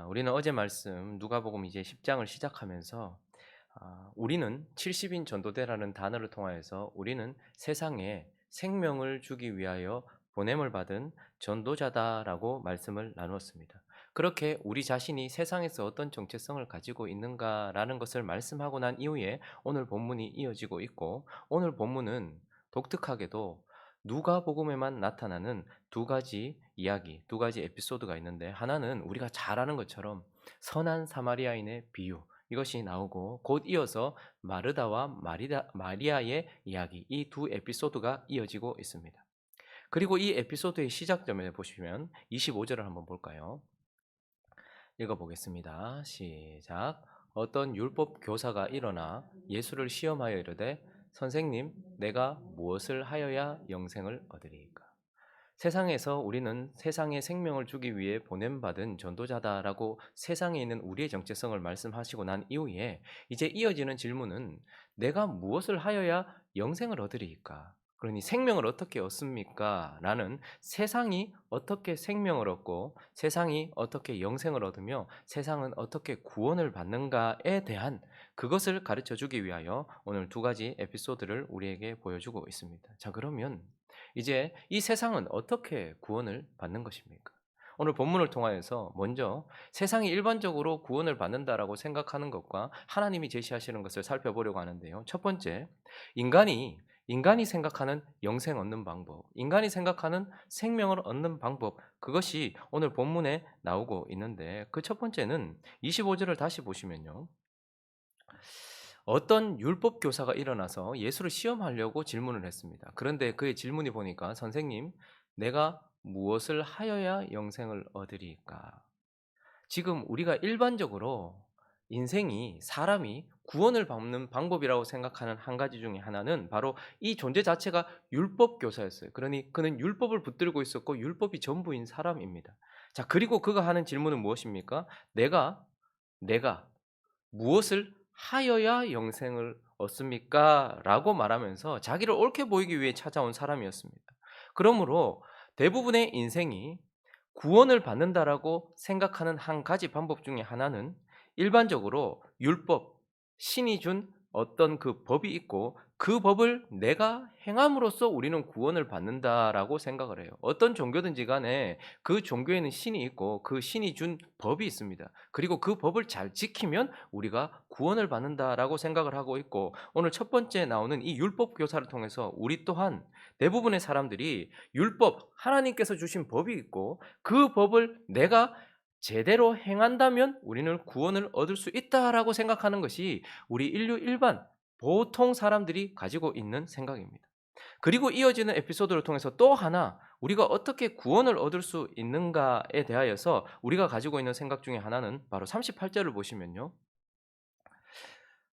우리는 어제 말씀 누가복음 이제 10장을 시작하면서 우리는 70인 전도대라는 단어를 통하여서 우리는 세상에 생명을 주기 위하여 보냄을 받은 전도자다라고 말씀을 나누었습니다. 그렇게 우리 자신이 세상에서 어떤 정체성을 가지고 있는가라는 것을 말씀하고 난 이후에 오늘 본문이 이어지고 있고, 오늘 본문은 독특하게도 누가복음에만 나타나는 두 가지 이야기, 두 가지 에피소드가 있는데, 하나는 우리가 잘 아는 것처럼 선한 사마리아인의 비유, 이것이 나오고, 곧 이어서 마르다와 마리아의 이야기, 이 두 에피소드가 이어지고 있습니다. 그리고 이 에피소드의 시작점에 보시면 25절을 한번 볼까요? 읽어보겠습니다. 시작. 어떤 율법 교사가 일어나 예수를 시험하여 이르되, 선생님, 내가 무엇을 하여야 영생을 얻으리이까? 세상에서 우리는 세상에 생명을 주기 위해 보냄받은 전도자다라고 세상에 있는 우리의 정체성을 말씀하시고 난 이후에 이제 이어지는 질문은, 내가 무엇을 하여야 영생을 얻으리이까? 그러니 생명을 어떻게 얻습니까? 라는, 세상이 어떻게 생명을 얻고 세상이 어떻게 영생을 얻으며 세상은 어떻게 구원을 받는가에 대한 그것을 가르쳐 주기 위하여 오늘 두 가지 에피소드를 우리에게 보여주고 있습니다. 자, 그러면 이제 이 세상은 어떻게 구원을 받는 것입니까? 오늘 본문을 통하여서 먼저 세상이 일반적으로 구원을 받는다라고 생각하는 것과 하나님이 제시하시는 것을 살펴보려고 하는데요. 첫 번째, 인간이 생각하는 영생 얻는 방법, 인간이 생각하는 생명을 얻는 방법, 그것이 오늘 본문에 나오고 있는데, 그 첫 번째는 25절을 다시 보시면요. 어떤 율법 교사가 일어나서 예수를 시험하려고 질문을 했습니다. 그런데 그의 질문이 보니까, 선생님, 내가 무엇을 하여야 영생을 얻으리까? 지금 우리가 일반적으로 사람이 구원을 받는 방법이라고 생각하는 한 가지 중에 하나는 바로 이 존재 자체가 율법 교사였어요. 그러니 그는 율법을 붙들고 있었고 율법이 전부인 사람입니다. 자, 그리고 그가 하는 질문은 무엇입니까? 내가 무엇을 하여야 영생을 얻습니까? 라고 말하면서 자기를 옳게 보이기 위해 찾아온 사람이었습니다. 그러므로 대부분의 인생이 구원을 받는다라고 생각하는 한 가지 방법 중에 하나는, 일반적으로 율법, 신이 준 어떤 그 법이 있고 그 법을 내가 행함으로써 우리는 구원을 받는다라고 생각을 해요. 어떤 종교든지 간에 그 종교에는 신이 있고 그 신이 준 법이 있습니다. 그리고 그 법을 잘 지키면 우리가 구원을 받는다라고 생각을 하고 있고, 오늘 첫 번째 나오는 이 율법 교사를 통해서 우리 또한 대부분의 사람들이 하나님께서 주신 법이 있고 그 법을 내가 제대로 행한다면 우리는 구원을 얻을 수 있다라고 생각하는 것이 우리 인류 일반 보통 사람들이 가지고 있는 생각입니다. 그리고 이어지는 에피소드를 통해서 또 하나 우리가 어떻게 구원을 얻을 수 있는가에 대하여서 우리가 가지고 있는 생각 중에 하나는 바로 38절을 보시면요.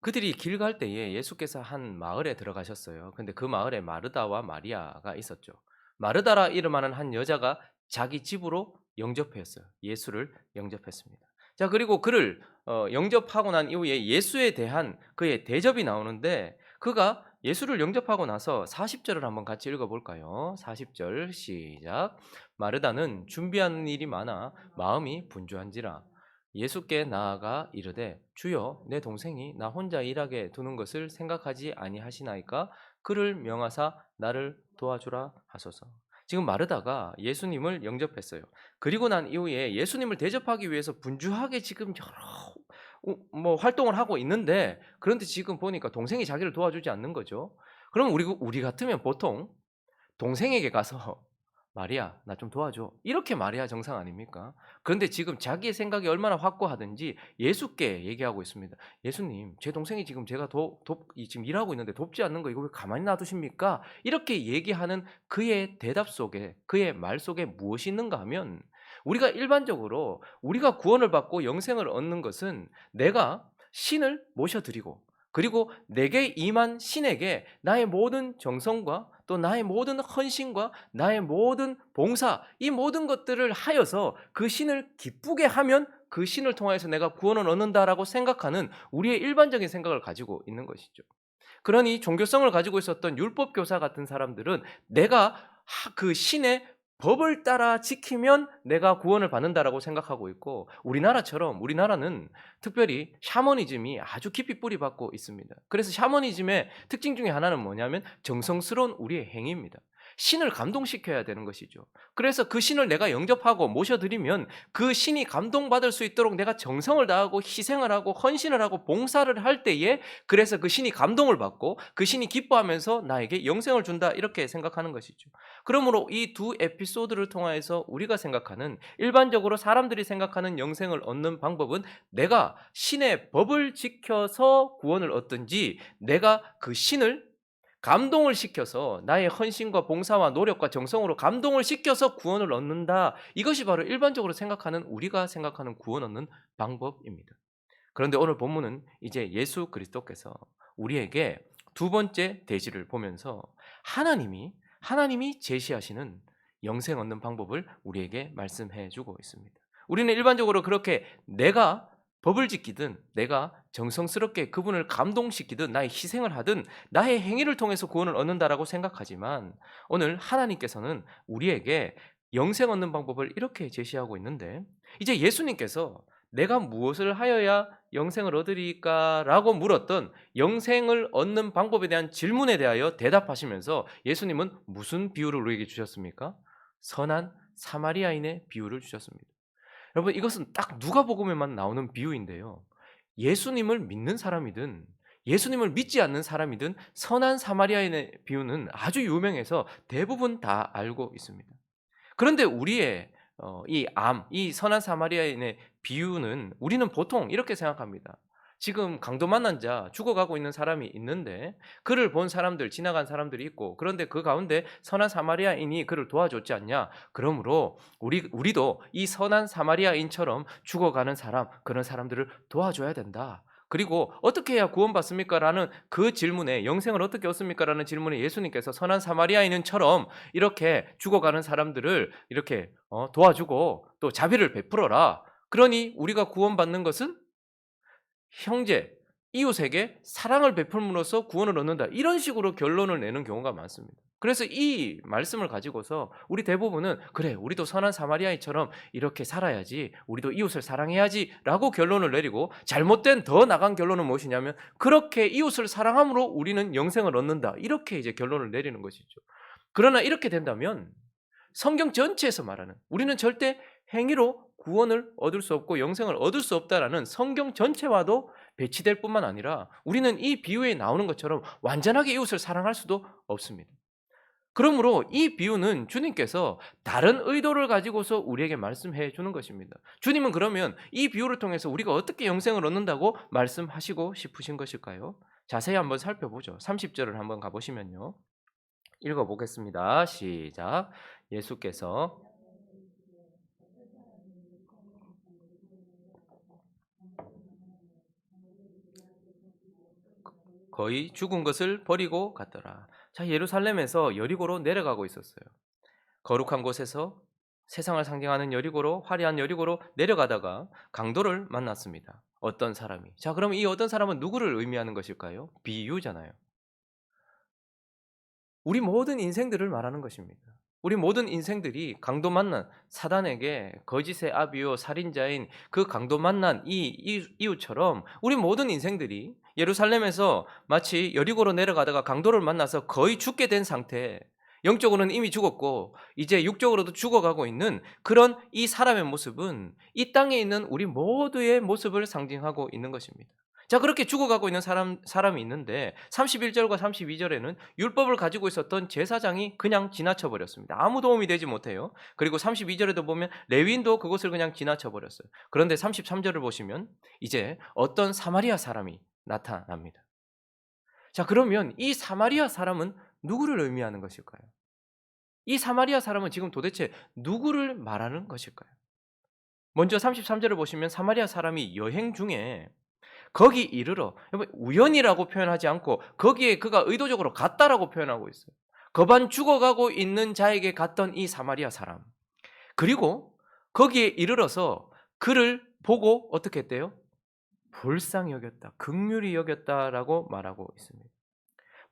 그들이 길 갈 때에 예수께서 한 마을에 들어가셨어요. 근데 그 마을에 마르다와 마리아가 있었죠. 마르다라 이름하는 한 여자가 자기 집으로 영접했어요. 예수를 영접했습니다. 자, 그리고 그를 영접하고 난 이후에 예수에 대한 그의 대접이 나오는데, 그가 예수를 영접하고 나서 40절을 한번 같이 읽어볼까요? 40절 시작. 마르다는 준비하는 일이 많아 마음이 분주한지라 예수께 나아가 이르되, 주여, 내 동생이 나 혼자 일하게 두는 것을 생각하지 아니하시나이까? 그를 명하사 나를 도와주라 하소서. 지금 마르다가 예수님을 영접했어요. 그리고 난 이후에 예수님을 대접하기 위해서 분주하게 지금 여러 활동을 하고 있는데, 그런데 지금 보니까 동생이 자기를 도와주지 않는 거죠. 그럼 우리 같으면 보통 동생에게 가서 "마리아, 나 좀 도와줘." 이렇게 말해야 정상 아닙니까? 그런데 지금 자기의 생각이 얼마나 확고하든지 예수께 얘기하고 있습니다. "예수님, 제 동생이 지금 제가 지금 일하고 있는데 돕지 않는 거 이거 왜 가만히 놔두십니까?" 이렇게 얘기하는 그의 대답 속에, 그의 말 속에 무엇이 있는가 하면, 우리가 일반적으로 우리가 구원을 받고 영생을 얻는 것은 내가 신을 모셔드리고, 그리고 내게 임한 신에게 나의 모든 정성과 또 나의 모든 헌신과 나의 모든 봉사, 이 모든 것들을 하여서 그 신을 기쁘게 하면 그 신을 통해서 내가 구원을 얻는다라고 생각하는 우리의 일반적인 생각을 가지고 있는 것이죠. 그러니 종교성을 가지고 있었던 율법 교사 같은 사람들은 내가 그 신의 법을 따라 지키면 내가 구원을 받는다라고 생각하고 있고, 우리나라는 특별히 샤머니즘이 아주 깊이 뿌리 박고 있습니다. 그래서 샤머니즘의 특징 중에 하나는 뭐냐면 정성스러운 우리의 행위입니다. 신을 감동시켜야 되는 것이죠. 그래서 그 신을 내가 영접하고 모셔드리면 그 신이 감동받을 수 있도록 내가 정성을 다하고 희생을 하고 헌신을 하고 봉사를 할 때에, 그래서 그 신이 감동을 받고 그 신이 기뻐하면서 나에게 영생을 준다, 이렇게 생각하는 것이죠. 그러므로 이 두 에피소드를 통하여서 우리가 생각하는, 일반적으로 사람들이 생각하는 영생을 얻는 방법은 내가 신의 법을 지켜서 구원을 얻든지, 내가 그 신을 감동을 시켜서 나의 헌신과 봉사와 노력과 정성으로 감동을 시켜서 구원을 얻는다. 이것이 바로 일반적으로 생각하는, 우리가 생각하는 구원 얻는 방법입니다. 그런데 오늘 본문은 이제 예수 그리스도께서 우리에게 두 번째 대지를 보면서 하나님이 제시하시는 영생 얻는 방법을 우리에게 말씀해 주고 있습니다. 우리는 일반적으로 그렇게 내가 법을 지키든, 내가 정성스럽게 그분을 감동시키든, 나의 희생을 하든, 나의 행위를 통해서 구원을 얻는다라고 생각하지만, 오늘 하나님께서는 우리에게 영생 얻는 방법을 이렇게 제시하고 있는데, 이제 예수님께서 내가 무엇을 하여야 영생을 얻으리까라고 물었던 영생을 얻는 방법에 대한 질문에 대하여 대답하시면서 예수님은 무슨 비유를 우리에게 주셨습니까? 선한 사마리아인의 비유를 주셨습니다. 여러분, 이것은 딱 누가복음에만 나오는 비유인데요. 예수님을 믿는 사람이든 예수님을 믿지 않는 사람이든 선한 사마리아인의 비유는 아주 유명해서 대부분 다 알고 있습니다. 그런데 우리의 이 선한 사마리아인의 비유는 우리는 보통 이렇게 생각합니다. 지금 강도 만난 자, 죽어가고 있는 사람이 있는데 그를 본 사람들, 지나간 사람들이 있고, 그런데 그 가운데 선한 사마리아인이 그를 도와줬지 않냐? 그러므로 우리도 이 선한 사마리아인처럼 죽어가는 사람, 그런 사람들을 도와줘야 된다. 그리고 어떻게 해야 구원받습니까? 라는 그 질문에, 영생을 어떻게 얻습니까? 라는 질문에 예수님께서 선한 사마리아인처럼 이렇게 죽어가는 사람들을 이렇게 도와주고 또 자비를 베풀어라. 그러니 우리가 구원받는 것은 형제, 이웃에게 사랑을 베풀므로써 구원을 얻는다. 이런 식으로 결론을 내는 경우가 많습니다. 그래서 이 말씀을 가지고서 우리 대부분은 그래, 우리도 선한 사마리아인처럼 이렇게 살아야지, 우리도 이웃을 사랑해야지 라고 결론을 내리고, 잘못된 더 나간 결론은 무엇이냐면 그렇게 이웃을 사랑함으로 우리는 영생을 얻는다, 이렇게 이제 결론을 내리는 것이죠. 그러나 이렇게 된다면 성경 전체에서 말하는, 우리는 절대 행위로 구원을 얻을 수 없고 영생을 얻을 수 없다라는 성경 전체와도 배치될 뿐만 아니라, 우리는 이 비유에 나오는 것처럼 완전하게 이웃을 사랑할 수도 없습니다. 그러므로 이 비유는 주님께서 다른 의도를 가지고서 우리에게 말씀해 주는 것입니다. 주님은 그러면 이 비유를 통해서 우리가 어떻게 영생을 얻는다고 말씀하시고 싶으신 것일까요? 자세히 한번 살펴보죠. 30절을 한번 가보시면요. 읽어보겠습니다. 시작. 예수께서 거의 죽은 것을 버리고 갔더라. 자, 예루살렘에서 여리고로 내려가고 있었어요. 거룩한 곳에서 세상을 상징하는 여리고로, 화려한 여리고로 내려가다가 강도를 만났습니다. 어떤 사람이. 자, 그럼 이 어떤 사람은 누구를 의미하는 것일까요? 비유잖아요. 우리 모든 인생들을 말하는 것입니다. 우리 모든 인생들이 강도 만난 사단에게, 거짓의 아비요 살인자인 그 강도 만난 이 이웃처럼 우리 모든 인생들이 예루살렘에서 마치 여리고로 내려가다가 강도를 만나서 거의 죽게 된 상태, 영적으로는 이미 죽었고 이제 육적으로도 죽어가고 있는 그런 이 사람의 모습은 이 땅에 있는 우리 모두의 모습을 상징하고 있는 것입니다. 자, 그렇게 죽어가고 있는 사람이 있는데 31절과 32절에는 율법을 가지고 있었던 제사장이 그냥 지나쳐 버렸습니다. 아무 도움이 되지 못해요. 그리고 32절에도 보면 레위인도 그것을 그냥 지나쳐 버렸어요. 그런데 33절을 보시면 이제 어떤 사마리아 사람이 나타납니다. 자, 그러면 이 사마리아 사람은 누구를 의미하는 것일까요? 이 사마리아 사람은 지금 도대체 누구를 말하는 것일까요? 먼저 33절을 보시면 사마리아 사람이 여행 중에 거기 이르러, 우연이라고 표현하지 않고 거기에 그가 의도적으로 갔다라고 표현하고 있어요. 거반 죽어가고 있는 자에게 갔던 이 사마리아 사람, 그리고 거기에 이르러서 그를 보고 어떻게 했대요? 불쌍히 여겼다, 긍휼히 여겼다라고 말하고 있습니다.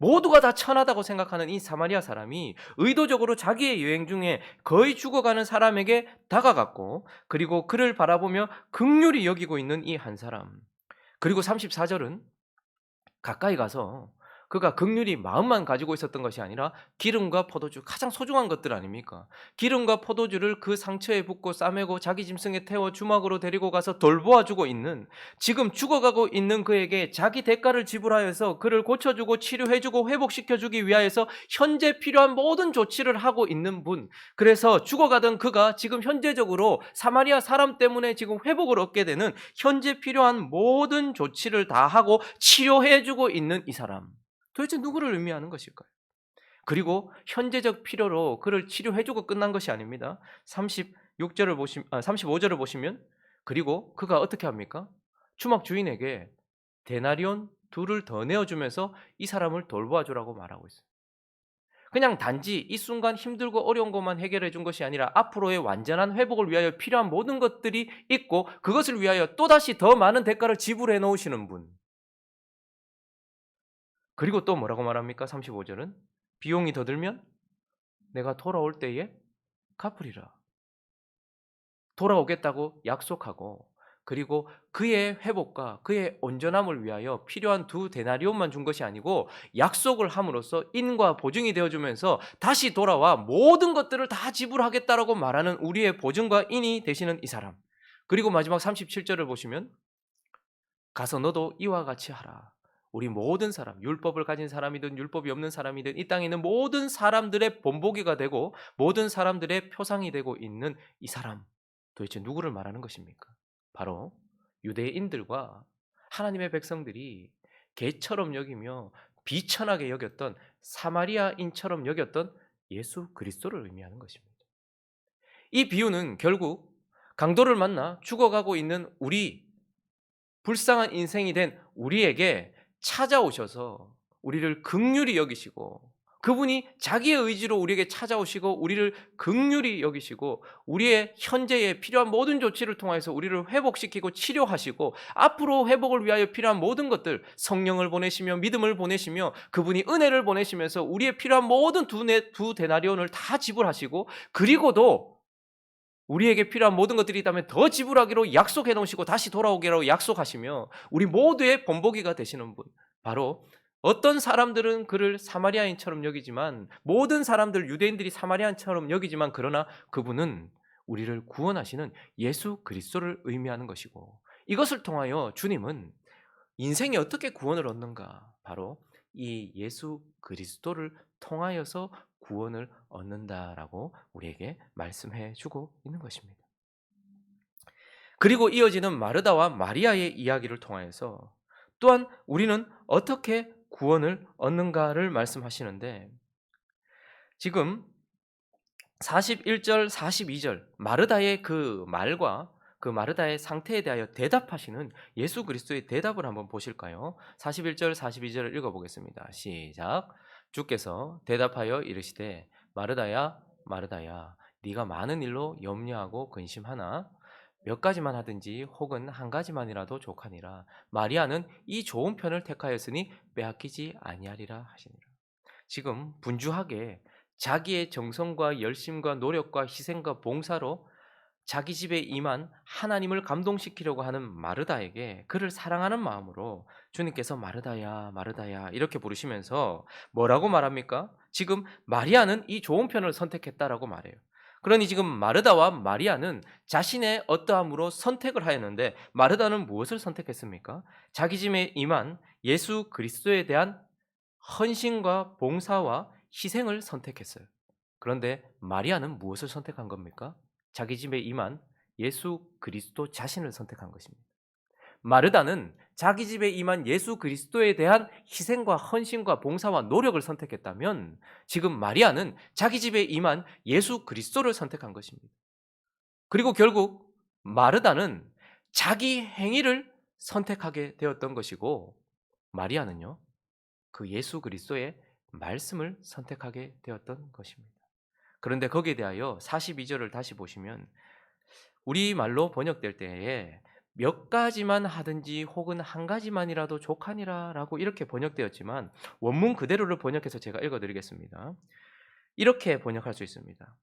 모두가 다 천하다고 생각하는 이 사마리아 사람이 의도적으로 자기의 여행 중에 거의 죽어가는 사람에게 다가갔고, 그리고 그를 바라보며 긍휼히 여기고 있는 이 한 사람. 그리고 34절은 가까이 가서 그가 긍휼히 마음만 가지고 있었던 것이 아니라 기름과 포도주, 가장 소중한 것들 아닙니까? 기름과 포도주를 그 상처에 붓고 싸매고 자기 짐승에 태워 주막으로 데리고 가서 돌보아주고 있는, 지금 죽어가고 있는 그에게 자기 대가를 지불하여서 그를 고쳐주고 치료해주고 회복시켜주기 위하여서 현재 필요한 모든 조치를 하고 있는 분. 그래서 죽어가던 그가 지금 현재적으로 사마리아 사람 때문에 지금 회복을 얻게 되는, 현재 필요한 모든 조치를 다 하고 치료해주고 있는 이 사람. 도대체 누구를 의미하는 것일까요? 그리고 현재적 필요로 그를 치료해주고 끝난 것이 아닙니다. 35절을 보시면, 그리고 그가 어떻게 합니까? 주막 주인에게 데나리온 둘을 더 내어주면서 이 사람을 돌보아주라고 말하고 있어요. 그냥 단지 이 순간 힘들고 어려운 것만 해결해 준 것이 아니라 앞으로의 완전한 회복을 위하여 필요한 모든 것들이 있고, 그것을 위하여 또다시 더 많은 대가를 지불해 놓으시는 분. 그리고 또 뭐라고 말합니까? 35절은 비용이 더 들면 내가 돌아올 때에 갚으리라. 돌아오겠다고 약속하고, 그리고 그의 회복과 그의 온전함을 위하여 필요한 2데나리온만 준 것이 아니고 약속을 함으로써 인과 보증이 되어주면서 다시 돌아와 모든 것들을 다 지불하겠다라고 말하는 우리의 보증과 인이 되시는 이 사람. 그리고 마지막 37절을 보시면, 가서 너도 이와 같이 하라. 우리 모든 사람, 율법을 가진 사람이든 율법이 없는 사람이든 이 땅에 있는 모든 사람들의 본보기가 되고 모든 사람들의 표상이 되고 있는 이 사람. 도대체 누구를 말하는 것입니까? 바로 유대인들과 하나님의 백성들이 개처럼 여기며 비천하게 여겼던 사마리아인처럼 여겼던 예수 그리스도를 의미하는 것입니다. 이 비유는 결국 강도를 만나 죽어가고 있는 우리, 불쌍한 인생이 된 우리에게 찾아오셔서 우리를 긍휼히 여기시고, 그분이 자기의 의지로 우리에게 찾아오시고 우리를 긍휼히 여기시고 우리의 현재에 필요한 모든 조치를 통해서 우리를 회복시키고 치료하시고 앞으로 회복을 위하여 필요한 모든 것들, 성령을 보내시며 믿음을 보내시며 그분이 은혜를 보내시면서 우리의 필요한 모든 두 데나리온을 다 지불하시고, 그리고도 우리에게 필요한 모든 것들이 있다면 더 지불하기로 약속해 놓으시고 다시 돌아오기로 약속하시며 우리 모두의 본보기가 되시는 분. 바로 어떤 사람들은 그를 사마리아인처럼 여기지만, 모든 사람들 유대인들이 사마리아인처럼 여기지만, 그러나 그분은 우리를 구원하시는 예수 그리스도를 의미하는 것이고, 이것을 통하여 주님은 인생에 어떻게 구원을 얻는가? 바로 이 예수 그리스도를 통하여서 구원을 얻는다라고 우리에게 말씀해 주고 있는 것입니다. 그리고 이어지는 마르다와 마리아의 이야기를 통하여서 또한 우리는 어떻게 구원을 얻는가를 말씀하시는데, 지금 41절, 42절 마르다의 그 말과 그 마르다의 상태에 대하여 대답하시는 예수 그리스도의 대답을 한번 보실까요? 41절, 42절을 읽어보겠습니다. 시작. 주께서 대답하여 이르시되 마르다야, 마르다야, 네가 많은 일로 염려하고 근심하나 몇 가지만 하든지 혹은 한 가지만이라도 족하니라. 마리아는 이 좋은 편을 택하였으니 빼앗기지 아니하리라 하시니라. 지금 분주하게 자기의 정성과 열심과 노력과 희생과 봉사로 자기 집에 임한 하나님을 감동시키려고 하는 마르다에게 그를 사랑하는 마음으로 주님께서 마르다야, 마르다야 이렇게 부르시면서 뭐라고 말합니까? 지금 마리아는 이 좋은 편을 선택했다라고 말해요. 그러니 지금 마르다와 마리아는 자신의 어떠함으로 선택을 하였는데, 마르다는 무엇을 선택했습니까? 자기 집에 임한 예수 그리스도에 대한 헌신과 봉사와 희생을 선택했어요. 그런데 마리아는 무엇을 선택한 겁니까? 자기 집에 임한 예수 그리스도 자신을 선택한 것입니다. 마르다는 자기 집에 임한 예수 그리스도에 대한 희생과 헌신과 봉사와 노력을 선택했다면, 지금 마리아는 자기 집에 임한 예수 그리스도를 선택한 것입니다. 그리고 결국 마르다는 자기 행위를 선택하게 되었던 것이고, 마리아는요, 그 예수 그리스도의 말씀을 선택하게 되었던 것입니다. 그런데 거기에 대하여 42절을 다시 보시면 우리말로 번역될 때에 몇 가지만 하든지 혹은 한 가지만이라도 족하니라라고 이렇게 번역되었지만 원문 그대로를 번역해서 제가 읽어 드리겠습니다. 이렇게 번역할 수 있습니다.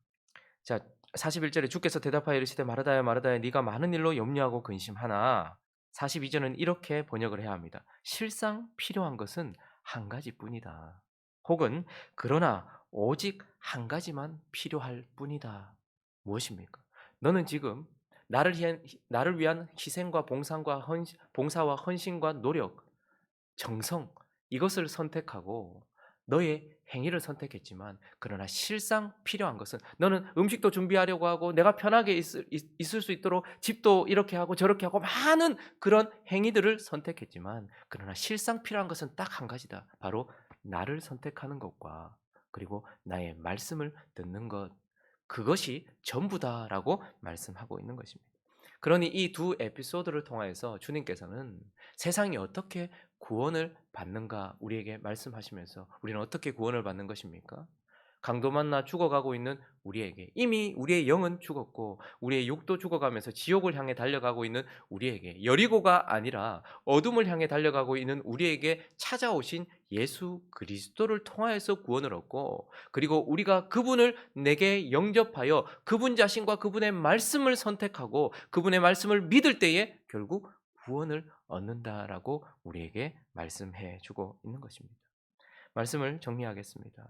자, 41절에 주께서 대답하여 이르시되 마르다야 마르다야 네가 많은 일로 염려하고 근심하나, 42절은 이렇게 번역을 해야 합니다. 실상 필요한 것은 한 가지뿐이다. 혹은 그러나 오직 한 가지만 필요할 뿐이다. 무엇입니까? 너는 지금 나를 위한 희생과 봉사와 헌신과 노력, 정성, 이것을 선택하고 너의 행위를 선택했지만, 그러나 실상 필요한 것은, 너는 음식도 준비하려고 하고 내가 편하게 있을 수 있도록 집도 이렇게 하고 저렇게 하고 많은 그런 행위들을 선택했지만, 그러나 실상 필요한 것은 딱 한 가지다. 바로 나를 선택하는 것과 그리고 나의 말씀을 듣는 것, 그것이 전부다라고 말씀하고 있는 것입니다. 그러니 이 두 에피소드를 통하여서 주님께서는 세상이 어떻게 구원을 받는가 우리에게 말씀하시면서, 우리는 어떻게 구원을 받는 것입니까? 강도 만나 죽어가고 있는 우리에게, 이미 우리의 영은 죽었고 우리의 육도 죽어가면서 지옥을 향해 달려가고 있는 우리에게, 여리고가 아니라 어둠을 향해 달려가고 있는 우리에게 찾아오신 예수 그리스도를 통하여서 구원을 얻고, 그리고 우리가 그분을 내게 영접하여 그분 자신과 그분의 말씀을 선택하고 그분의 말씀을 믿을 때에 결국 구원을 얻는다라고 우리에게 말씀해 주고 있는 것입니다. 말씀을 정리하겠습니다.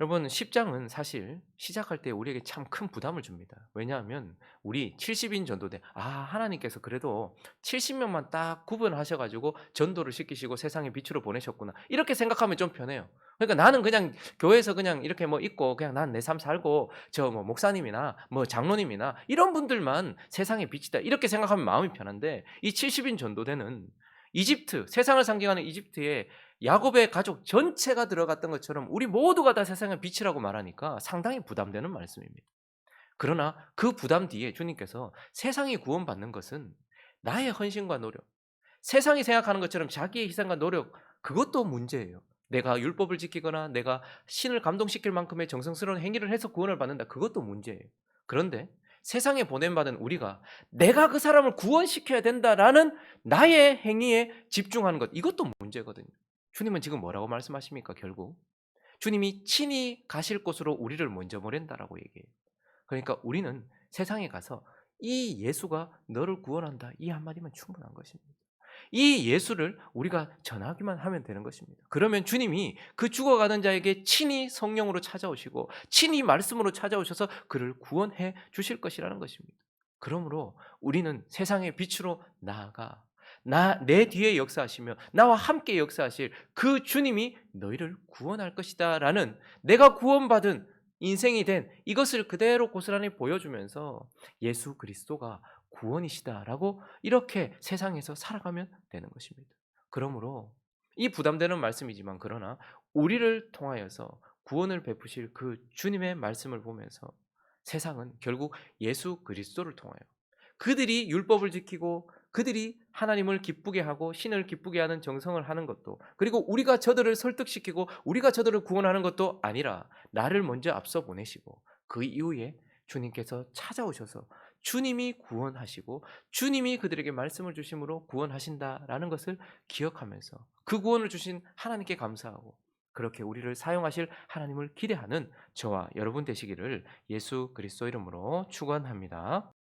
여러분, 10장은 사실 시작할 때 우리에게 참 큰 부담을 줍니다. 왜냐하면 우리 70인 전도대, 하나님께서 그래도 70명만 딱 구분하셔 가지고 전도를 시키시고 세상의 빛으로 보내셨구나, 이렇게 생각하면 좀 편해요. 그러니까 나는 그냥 교회에서 그냥 이렇게 뭐 있고 그냥 난 내 삶 살고 저 뭐 목사님이나 뭐 장로님이나 이런 분들만 세상의 빛이다, 이렇게 생각하면 마음이 편한데, 이 70인 전도대는 이집트, 세상을 상징하는 이집트에 야곱의 가족 전체가 들어갔던 것처럼 우리 모두가 다 세상의 빛이라고 말하니까 상당히 부담되는 말씀입니다. 그러나 그 부담 뒤에 주님께서 세상이 구원받는 것은 나의 헌신과 노력, 세상이 생각하는 것처럼 자기의 희생과 노력, 그것도 문제예요. 내가 율법을 지키거나 내가 신을 감동시킬 만큼의 정성스러운 행위를 해서 구원을 받는다, 그것도 문제예요. 그런데 세상에 보냄받은 우리가 내가 그 사람을 구원시켜야 된다라는 나의 행위에 집중하는 것, 이것도 문제거든요. 주님은 지금 뭐라고 말씀하십니까? 결국 주님이 친히 가실 곳으로 우리를 먼저 보낸다라고 얘기해요. 그러니까 우리는 세상에 가서 이 예수가 너를 구원한다, 이 한마디면 충분한 것입니다. 이 예수를 우리가 전하기만 하면 되는 것입니다. 그러면 주님이 그 죽어가는 자에게 친히 성령으로 찾아오시고 친히 말씀으로 찾아오셔서 그를 구원해 주실 것이라는 것입니다. 그러므로 우리는 세상의 빛으로 나아가 내 뒤에 역사하시며 나와 함께 역사하실 그 주님이 너희를 구원할 것이다라는, 내가 구원받은 인생이 된 이것을 그대로 고스란히 보여주면서 예수 그리스도가 구원이시다라고 이렇게 세상에서 살아가면 되는 것입니다. 그러므로 이 부담되는 말씀이지만, 그러나 우리를 통하여서 구원을 베푸실 그 주님의 말씀을 보면서 세상은 결국 예수 그리스도를 통하여, 그들이 율법을 지키고 그들이 하나님을 기쁘게 하고 신을 기쁘게 하는 정성을 하는 것도, 그리고 우리가 저들을 설득시키고 우리가 저들을 구원하는 것도 아니라 나를 먼저 앞서 보내시고 그 이후에 주님께서 찾아오셔서 주님이 구원하시고 주님이 그들에게 말씀을 주심으로 구원하신다라는 것을 기억하면서 그 구원을 주신 하나님께 감사하고 그렇게 우리를 사용하실 하나님을 기대하는 저와 여러분 되시기를 예수 그리스도 이름으로 축원합니다.